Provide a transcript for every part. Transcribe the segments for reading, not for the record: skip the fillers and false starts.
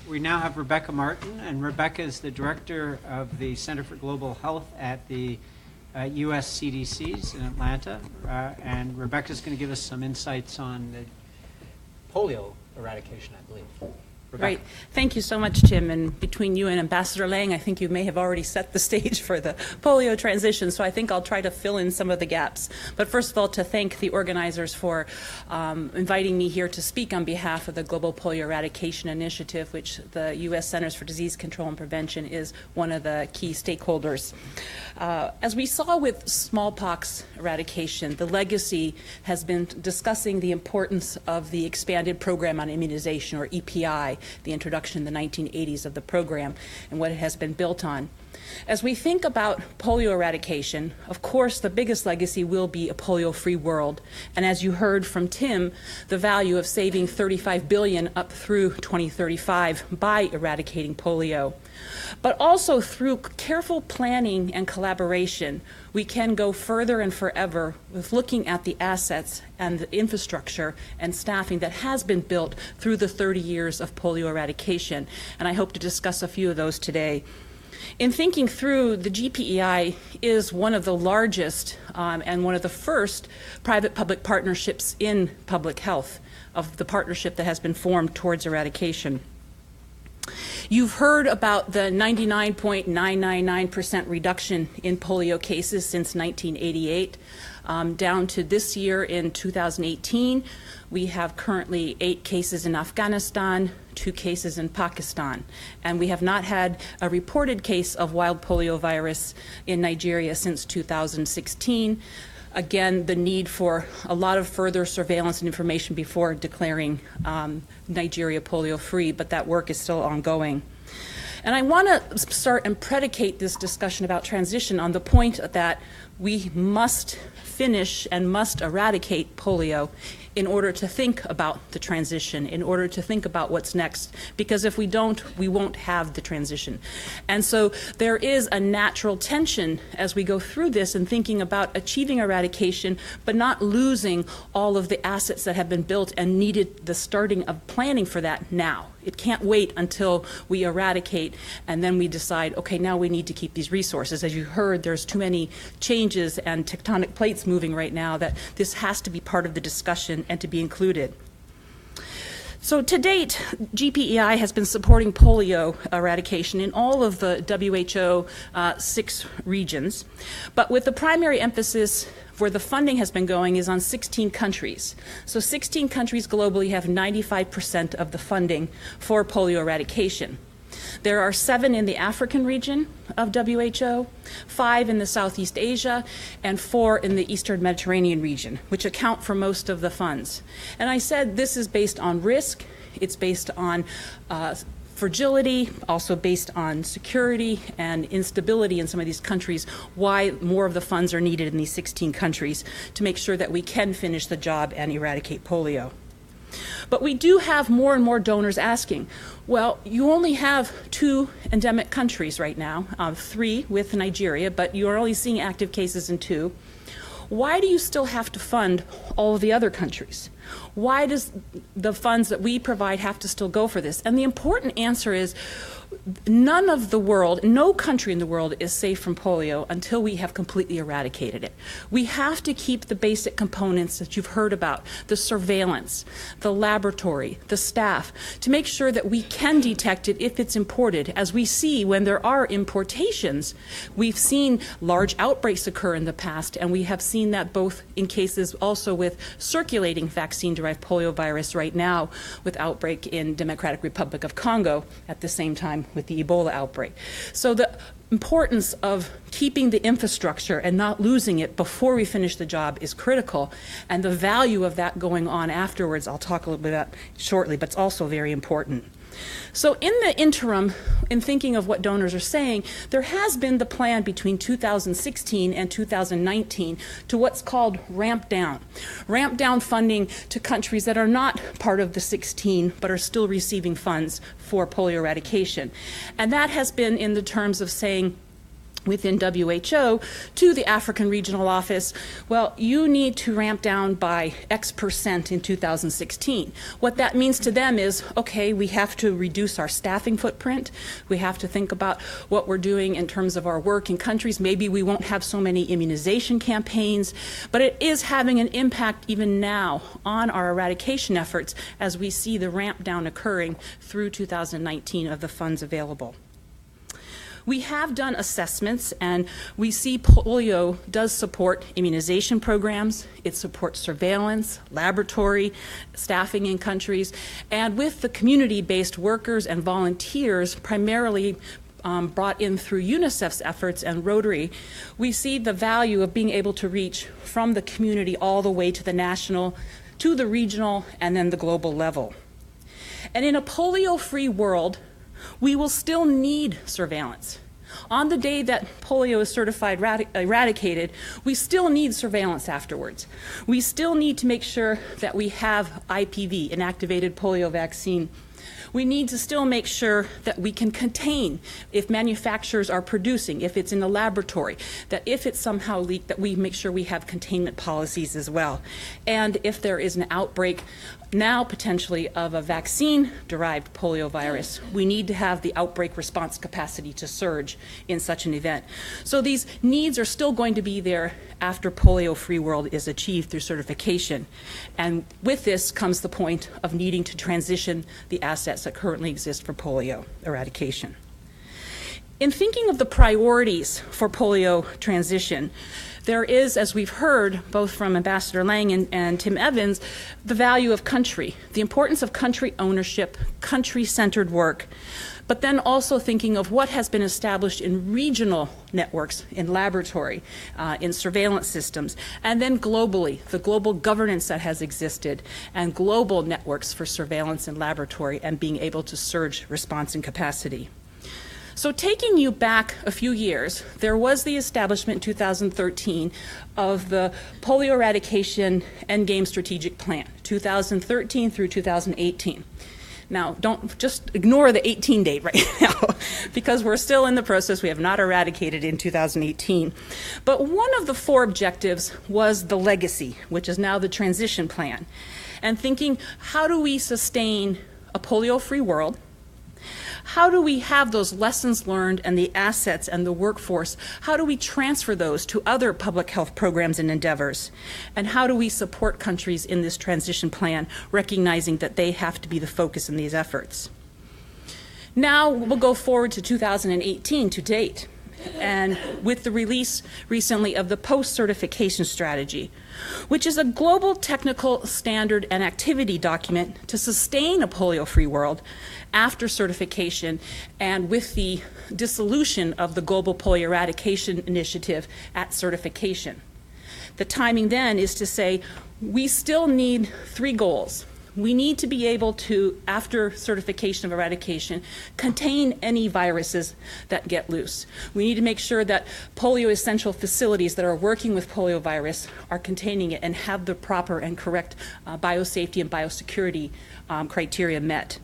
We now have Rebecca Martin, and Rebecca is the director of the Center for Global Health at the U.S. CDCs in Atlanta. And Rebecca's going to give us some insights on the polio eradication, I believe. Rebecca. Right. Thank you so much, Tim. And between you and Ambassador Lang, I think you may have already set the stage for the polio transition, so I think I'll try to fill in some of the gaps. But first of all, to thank the organizers for inviting me here to speak on behalf of the Global Polio Eradication Initiative, which the U.S. Centers for Disease Control and Prevention is one of the key stakeholders. As we saw with smallpox eradication, the legacy has been discussing the importance of the expanded program on immunization, or EPI, the introduction in the 1980s of the program, and what it has been built on. As we think about polio eradication, of course, the biggest legacy will be a polio-free world. And as you heard from Tim, the value of saving $35 billion up through 2035 by eradicating polio. But also through careful planning and collaboration, we can go further and forever with looking at the assets and the infrastructure and staffing that has been built through the 30 years of polio eradication. And I hope to discuss a few of those today. In thinking through, the GPEI is one of the largest and one of the first private-public partnerships in public health of the partnership that has been formed towards eradication. You've heard about the 99.999% reduction in polio cases since 1988, down to this year in 2018. We have currently 8 cases in Afghanistan, 2 cases in Pakistan, and we have not had a reported case of wild polio virus in Nigeria since 2016. Again, the need for a lot of further surveillance and information before declaring Nigeria polio-free, but that work is still ongoing. And I want to start and predicate this discussion about transition on the point that we must finish and must eradicate polio in order to think about the transition, in order to think about what's next, because if we don't, we won't have the transition. And so there is a natural tension as we go through this in thinking about achieving eradication, but not losing all of the assets that have been built and needed the starting of planning for that now. It can't wait until we eradicate and then we decide, okay, now we need to keep these resources. As you heard, there's too many changes and tectonic plates moving right now that this has to be part of the discussion and to be included. So to date, GPEI has been supporting polio eradication in all of the WHO 6 regions, but with the primary emphasis where the funding has been going is on 16 countries. So 16 countries globally have 95% of the funding for polio eradication. There are 7 in the African region of WHO, 5 in the Southeast Asia, and 4 in the Eastern Mediterranean region, which account for most of the funds. And I said this is based on risk, it's based on fragility, also based on security and instability in some of these countries, why more of the funds are needed in these 16 countries to make sure that we can finish the job and eradicate polio. But we do have more and more donors asking, well, you only have 2 endemic countries right now, 3 with Nigeria, but you're only seeing active cases in 2. Why do you still have to fund all of the other countries? Why does the funds that we provide have to still go for this? And the important answer is none of the world, no country in the world is safe from polio until we have completely eradicated it. We have to keep the basic components that you've heard about, the surveillance, the laboratory, the staff, to make sure that we can detect it if it's imported. As we see when there are importations, we've seen large outbreaks occur in the past, and we have seen that both in cases also with circulating vaccine-derived polio virus right now with outbreak in Democratic Republic of Congo at the same time with the Ebola outbreak. So the importance of keeping the infrastructure and not losing it before we finish the job is critical, and the value of that going on afterwards I'll talk a little bit about shortly, but it's also very important. So in the interim, in thinking of what donors are saying, there has been the plan between 2016 and 2019 to what's called ramp down funding to countries that are not part of the 16 but are still receiving funds for polio eradication. And that has been in the terms of saying within WHO to the African Regional Office, well, you need to ramp down by X% in 2016. What that means to them is, okay, we have to reduce our staffing footprint. We have to think about what we're doing in terms of our work in countries. Maybe we won't have so many immunization campaigns, but it is having an impact even now on our eradication efforts as we see the ramp down occurring through 2019 of the funds available. We have done assessments, and we see polio does support immunization programs. It supports surveillance, laboratory, staffing in countries, and with the community-based workers and volunteers, primarily brought in through UNICEF's efforts and Rotary, we see the value of being able to reach from the community all the way to the national, to the regional, and then the global level. And in a polio-free world, we will still need surveillance. On the day that polio is certified eradicated, we still need surveillance afterwards. We still need to make sure that we have IPV, inactivated polio vaccine. We need to still make sure that we can contain if manufacturers are producing, if it's in the laboratory, that if it's somehow leaked, that we make sure we have containment policies as well. And if there is an outbreak now potentially of a vaccine-derived polio virus, we need to have the outbreak response capacity to surge in such an event. So these needs are still going to be there after polio-free world is achieved through certification. And with this comes the point of needing to transition the assets that currently exist for polio eradication. In thinking of the priorities for polio transition, there is, as we've heard, both from Ambassador Lang and Tim Evans, the value of country, the importance of country ownership, country-centered work, but then also thinking of what has been established in regional networks, in laboratory, in surveillance systems, and then globally, the global governance that has existed, and global networks for surveillance and laboratory, and being able to surge response and capacity. So taking you back a few years, there was the establishment in 2013 of the Polio Eradication Endgame Strategic Plan, 2013 through 2018. Now, don't just ignore the 18 date right now, because we're still in the process. We have not eradicated in 2018. But one of the 4 objectives was the legacy, which is now the transition plan, and thinking, how do we sustain a polio-free world? How do we have those lessons learned and the assets and the workforce? How do we transfer those to other public health programs and endeavors? And how do we support countries in this transition plan, recognizing that they have to be the focus in these efforts? Now we'll go forward to 2018 to date, and with the release recently of the post-certification strategy, which is a global technical standard and activity document to sustain a polio-free world after certification, and with the dissolution of the Global Polio Eradication Initiative at certification. The timing then is to say we still need 3 goals. We need to be able to, after certification of eradication, contain any viruses that get loose. We need to make sure that polio essential facilities that are working with polio virus are containing it and have the proper and correct biosafety and biosecurity criteria met.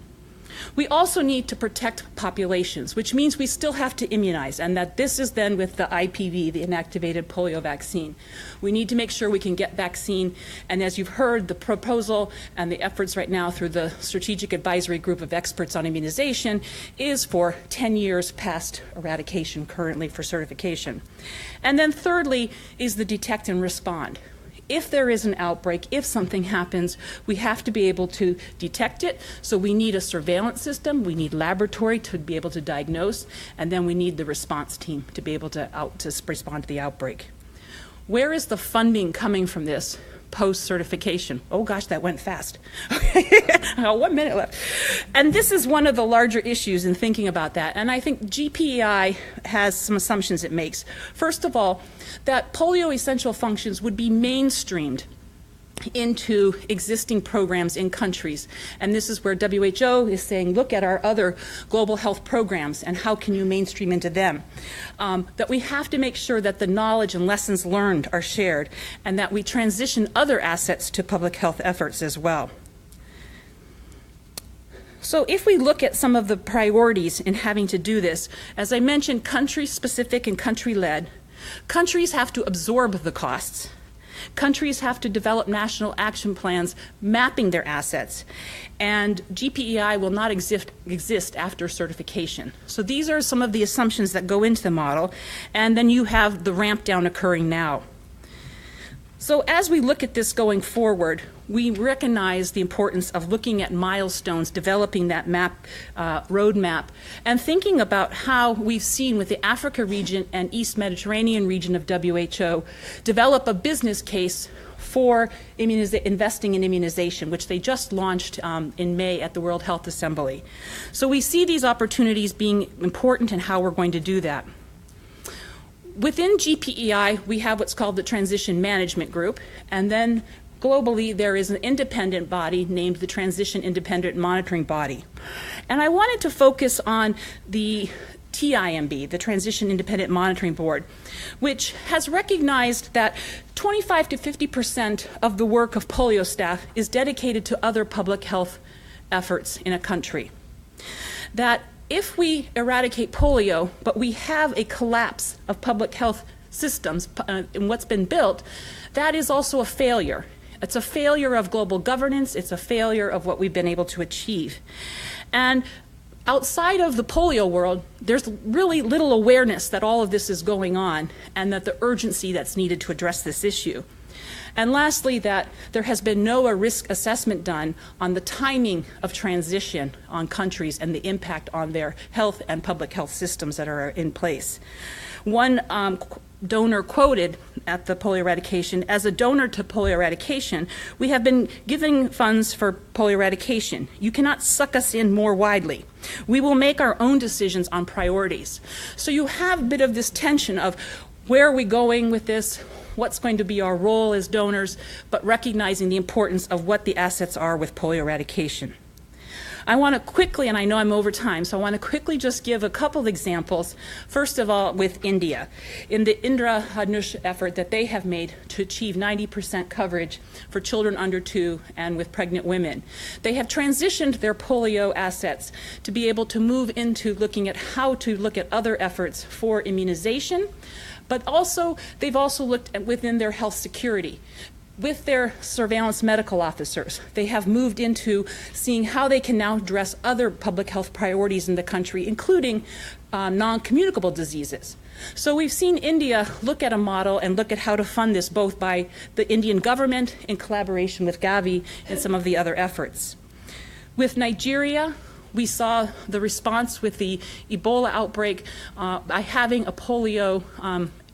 We also need to protect populations, which means we still have to immunize, and that this is then with the IPV, the inactivated polio vaccine. We need to make sure we can get vaccine, and as you've heard, the proposal and the efforts right now through the Strategic Advisory Group of Experts on Immunization is for 10 years past eradication currently for certification. And then thirdly is the detect and respond. If there is an outbreak, if something happens, we have to be able to detect it. So we need a surveillance system, we need laboratory to be able to diagnose, and then we need the response team to be able to respond to the outbreak. Where is the funding coming from this post-certification? Oh gosh, that went fast. I got 1 minute left. And this is one of the larger issues in thinking about that. And I think GPEI has some assumptions it makes. First of all, that polio essential functions would be mainstreamed into existing programs in countries. And this is where WHO is saying, look at our other global health programs and how can you mainstream into them. That we have to make sure that the knowledge and lessons learned are shared, and that we transition other assets to public health efforts as well. So if we look at some of the priorities in having to do this, as I mentioned, country-specific and country-led, countries have to absorb the costs. Countries have to develop national action plans mapping their assets, and GPEI will not exist after certification. So these are some of the assumptions that go into the model, and then you have the ramp down occurring now. So as we look at this going forward, we recognize the importance of looking at milestones, developing that map, roadmap, and thinking about how we've seen with the Africa region and East Mediterranean region of WHO develop a business case for investing in immunization, which they just launched in May at the World Health Assembly. So we see these opportunities being important in how we're going to do that. Within GPEI, we have what's called the Transition Management Group, and then globally there is an independent body named the Transition Independent Monitoring Body. And I wanted to focus on the TIMB, the Transition Independent Monitoring Board, which has recognized that 25 to 50% of the work of polio staff is dedicated to other public health efforts in a country. That if we eradicate polio, but we have a collapse of public health systems in what's been built, that is also a failure. It's a failure of global governance. It's a failure of what we've been able to achieve. And outside of the polio world, there's really little awareness that all of this is going on and that the urgency that's needed to address this issue. And lastly, that there has been no risk assessment done on the timing of transition on countries and the impact on their health and public health systems that are in place. One donor quoted at the polio eradication, as a donor to polio eradication, we have been giving funds for polio eradication. You cannot suck us in more widely. We will make our own decisions on priorities. So you have a bit of this tension of where are we going with this? What's going to be our role as donors, but recognizing the importance of what the assets are with polio eradication. I want to quickly, and I know I'm over time, so I want to quickly just give a couple of examples. First of all, with India, in the Indra Hanush effort that they have made to achieve 90% coverage for children under 2 and with pregnant women. They have transitioned their polio assets to be able to move into looking at how to look at other efforts for immunization, but also they've also looked at within their health security. With their surveillance medical officers, they have moved into seeing how they can now address other public health priorities in the country, including non-communicable diseases. So we've seen India look at a model and look at how to fund this both by the Indian government in collaboration with Gavi and some of the other efforts. With Nigeria, we saw the response with the Ebola outbreak by having a polio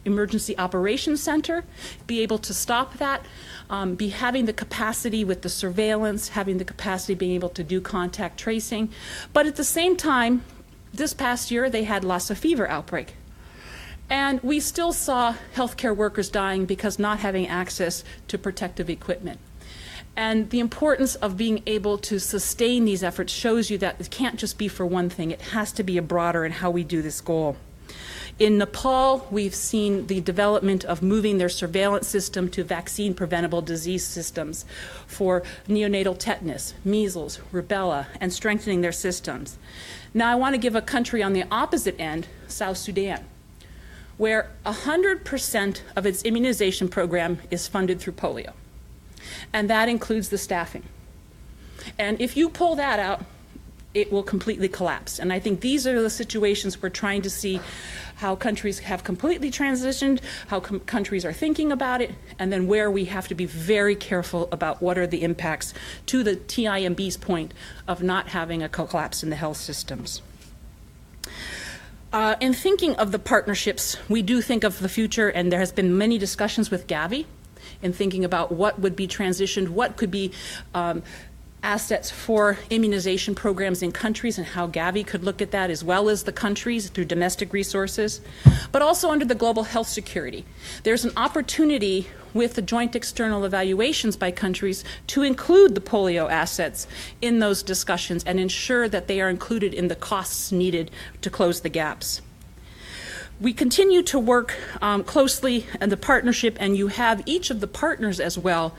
emergency operations center, be able to stop that, be having the capacity with the surveillance, having the capacity being able to do contact tracing. But at the same time, this past year they had Lassa fever outbreak. And we still saw healthcare workers dying because not having access to protective equipment. And the importance of being able to sustain these efforts shows you that it can't just be for one thing. It has to be a broader in how we do this goal. In Nepal, we've seen the development of moving their surveillance system to vaccine preventable disease systems for neonatal tetanus, measles, rubella, and strengthening their systems. Now I want to give a country on the opposite end, South Sudan, where 100% of its immunization program is funded through polio. And that includes the staffing. And if you pull that out, it will completely collapse. And I think these are the situations we're trying to see how countries have completely transitioned, how countries are thinking about it, and then where we have to be very careful about what are the impacts to the TIMB's point of not having a collapse in the health systems. In thinking of the partnerships, we do think of the future, and there has been many discussions with Gavi in thinking about what would be transitioned, what could be assets for immunization programs in countries and how Gavi could look at that as well as the countries through domestic resources, but also under the global health security. There's an opportunity with the joint external evaluations by countries to include the polio assets in those discussions and ensure that they are included in the costs needed to close the gaps. We continue to work closely in the partnership, and you have each of the partners as well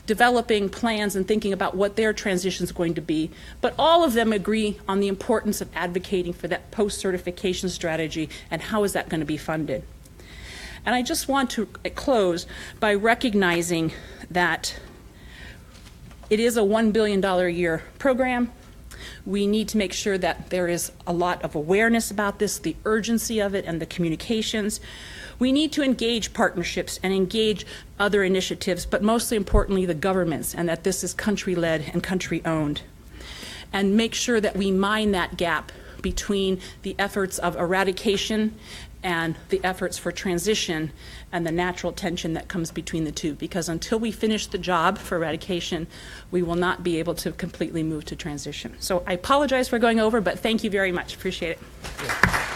developing plans and thinking about what their transition is going to be. But all of them agree on the importance of advocating for that post-certification strategy and how is that going to be funded. And I just want to close by recognizing that it is a $1 billion a year program. We need to make sure that there is a lot of awareness about this, the urgency of it, and the communications. We need to engage partnerships and engage other initiatives, but mostly importantly, the governments, and that this is country-led and country-owned. And make sure that we mine that gap between the efforts of eradication and the efforts for transition and the natural tension that comes between the two. Because until we finish the job for eradication, we will not be able to completely move to transition. So I apologize for going over, but thank you very much. Appreciate it.